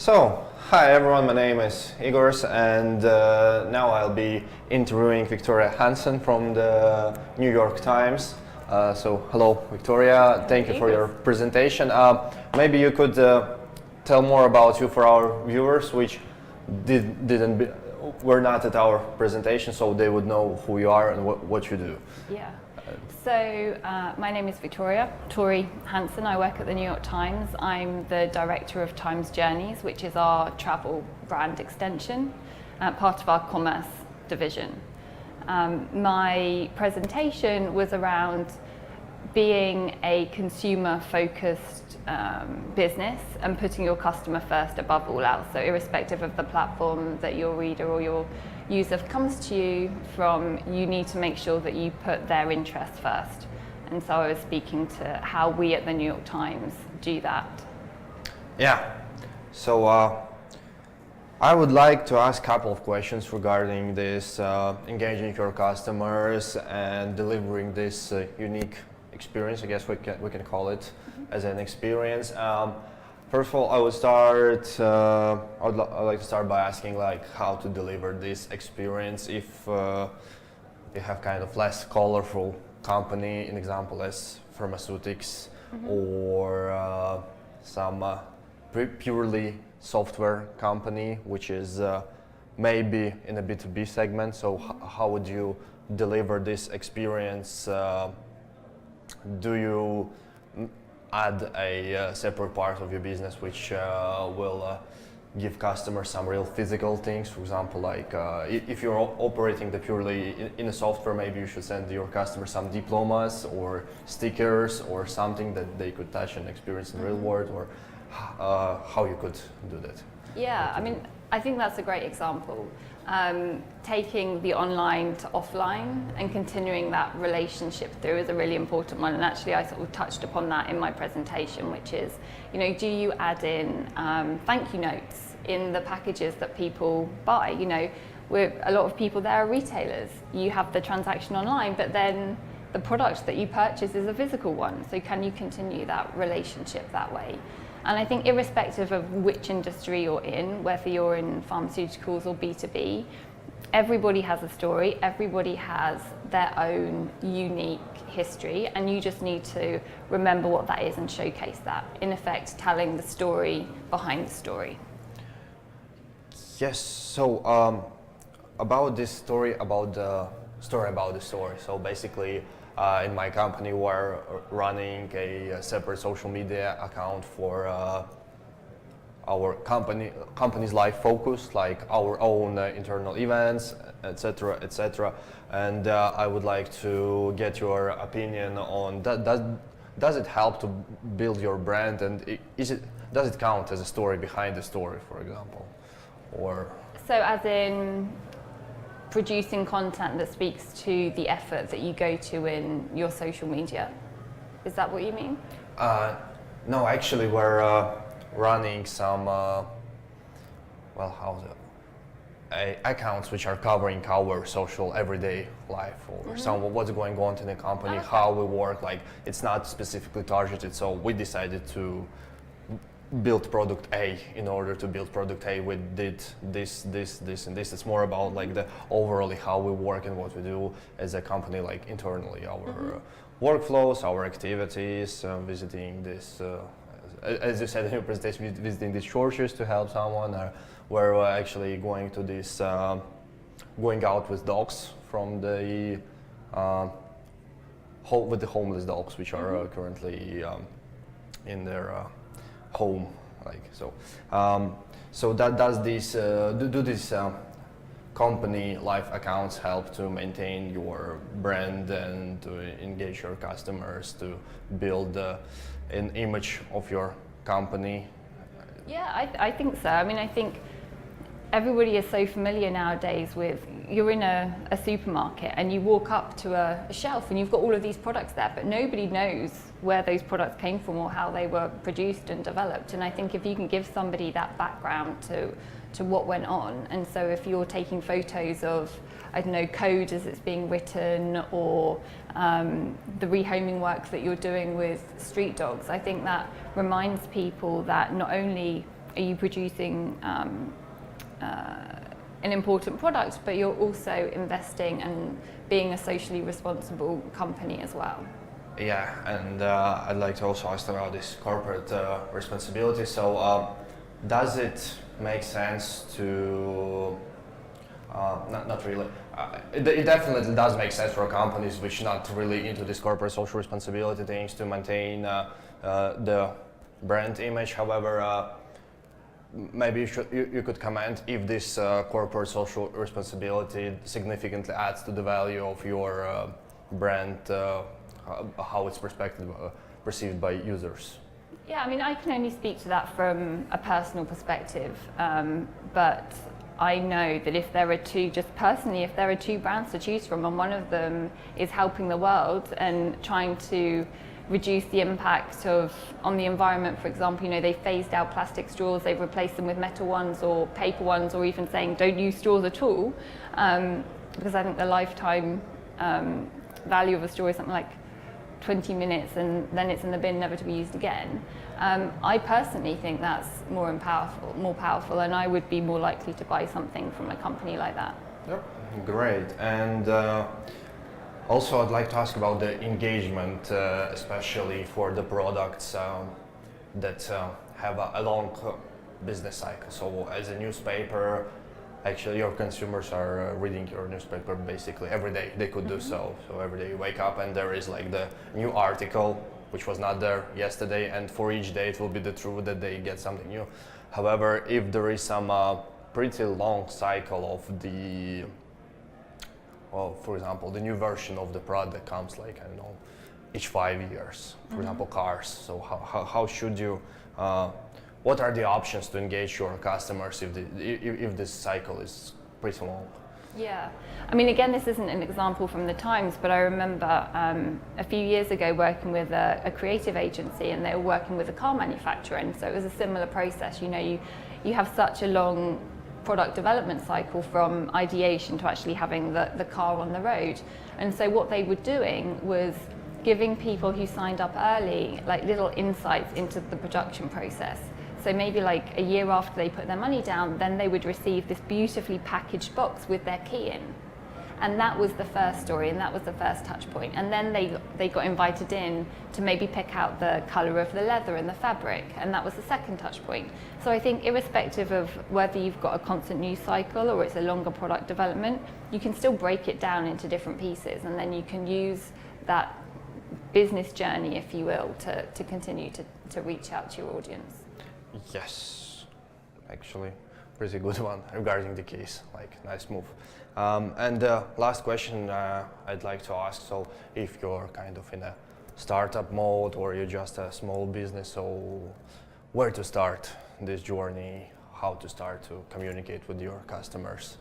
So, hi everyone, my name is Igor, and now I'll be interviewing Victoria Hanson from the New York Times. So, hello Victoria, thank you for your presentation. Maybe you could tell more about you for our viewers, which were not at our presentation, so they would know who you are and what you do. Yeah. So my name is Victoria Hanson. I work at the New York Times. I'm the director of Times Journeys, which is our travel brand extension, part of our commerce division. My presentation was around being a consumer-focused business and putting your customer first above all else. So irrespective of the platform that your reader or your user comes to you from, you need to make sure that you put their interests first. And so I was speaking to how we at the New York Times do that. Yeah. So I would like to ask a couple of questions regarding this engaging your customers and delivering this unique experience. I guess we can call it as an experience. First of all, I would like to start by asking how to deliver this experience if you have kind of less colorful company, an example as pharmaceutics or some purely software company, which is maybe in a B2B segment. So how would you deliver this experience? Do you add a separate part of your business which will give customers some real physical things? For example, if you're operating purely in a software, maybe you should send your customers some diplomas or stickers or something that they could touch and experience in the real world, or how you could do that. Yeah, I mean, I think that's a great example. Taking the online to offline and continuing that relationship through is a really important one. And actually, I sort of touched upon that in my presentation, which is, do you add in thank you notes in the packages that people buy? A lot of people there are retailers. You have the transaction online, but then the product that you purchase is a physical one. So can you continue that relationship that way? And I think irrespective of which industry you're in, whether you're in pharmaceuticals or B2B, everybody has a story, everybody has their own unique history, and you just need to remember what that is and showcase that. In effect, telling the story behind the story. Yes, so about this story, about the story about the story. So basically, in my company, we're running a separate social media account for our company's life focus, like our own internal events, etc., etc. And I would like to get your opinion on that. Does it help to build your brand, and does it count as a story behind the story, for example, or? So, as in producing content that speaks to the effort that you go to in your social media? Is that what you mean? No, actually we're running some, accounts which are covering our social everyday life, or some of what's going on in the company, how we work. It's not specifically targeted, so we decided to build product A. In order to build product A, we did this, and this. It's more about the overall how we work and what we do as a company, internally, our workflows, our activities, visiting this, as you said in your presentation, visiting these churches to help someone, where we're actually going to this, going out with dogs from the with the homeless dogs, which are currently in their home, so that does this do this company life accounts help to maintain your brand and to engage your customers, to build an image of your company? Yeah, I think so. I mean, I think everybody is so familiar nowadays with, you're in a supermarket and you walk up to a shelf and you've got all of these products there, but nobody knows where those products came from or how they were produced and developed. And I think if you can give somebody that background to what went on, and so if you're taking photos of, I don't know, code as it's being written, or the rehoming work that you're doing with street dogs, I think that reminds people that not only are you producing an important product, but you're also investing and being a socially responsible company as well. Yeah, and I'd like to also ask about this corporate responsibility. So, does it make sense to, not really, it definitely does make sense for companies which are not really into this corporate social responsibility things to maintain the brand image. However, maybe you could comment if this corporate social responsibility significantly adds to the value of your brand, how it's perceived by users. Yeah, I mean, I can only speak to that from a personal perspective, but I know that if there are if there are two brands to choose from, and one of them is helping the world and trying to reduce the impact on the environment, for example, they phased out plastic straws, they've replaced them with metal ones or paper ones, or even saying don't use straws at all, because I think the lifetime value of a straw is something like 20 minutes and then it's in the bin, never to be used again. I personally think that's more powerful, and I would be more likely to buy something from a company like that. Yep, great. And also, I'd like to ask about the engagement, especially for the products that have a long business cycle. So, as a newspaper, actually, your consumers are reading your newspaper basically every day. They could do so. So every day you wake up and there is like the new article, which was not there yesterday, and for each day it will be the truth that they get something new. However, if there is some pretty long cycle of the for example, the new version of the product comes like, I don't know, each 5 years, for example, cars. So how should you, what are the options to engage your customers if this cycle is pretty long? Yeah, I mean, again, this isn't an example from the Times, but I remember a few years ago working with a creative agency, and they were working with a car manufacturer, and so it was a similar process. You have such a long product development cycle from ideation to actually having the car on the road. And so what they were doing was giving people who signed up early like little insights into the production process. So maybe like a year after they put their money down, then they would receive this beautifully packaged box with their key in. And that was the first story, and that was the first touch point. And then they got invited in to maybe pick out the colour of the leather and the fabric, and that was the second touch point. So I think irrespective of whether you've got a constant news cycle or it's a longer product development, you can still break it down into different pieces, and then you can use that business journey, if you will, to continue to reach out to your audience. Yes, actually, pretty good one regarding the keys, like nice move. And last question I'd like to ask, so if you're kind of in a startup mode or you're just a small business, so where to start this journey, how to start to communicate with your customers?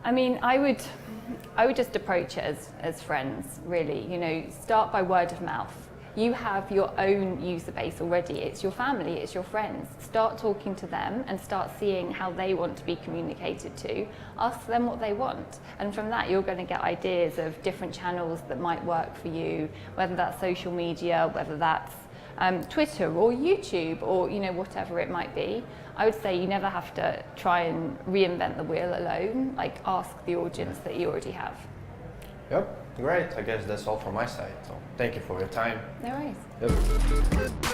I mean, I would just approach it as friends, really. Start by word of mouth. You have your own user base already. It's your family, it's your friends. Start talking to them and start seeing how they want to be communicated to. Ask them what they want. And from that, you're going to get ideas of different channels that might work for you, whether that's social media, whether that's Twitter or YouTube or whatever it might be. I would say you never have to try and reinvent the wheel alone. Like, ask the audience that you already have. Yep, great. I guess that's all from my side. So thank you for your time. No worries. Yep.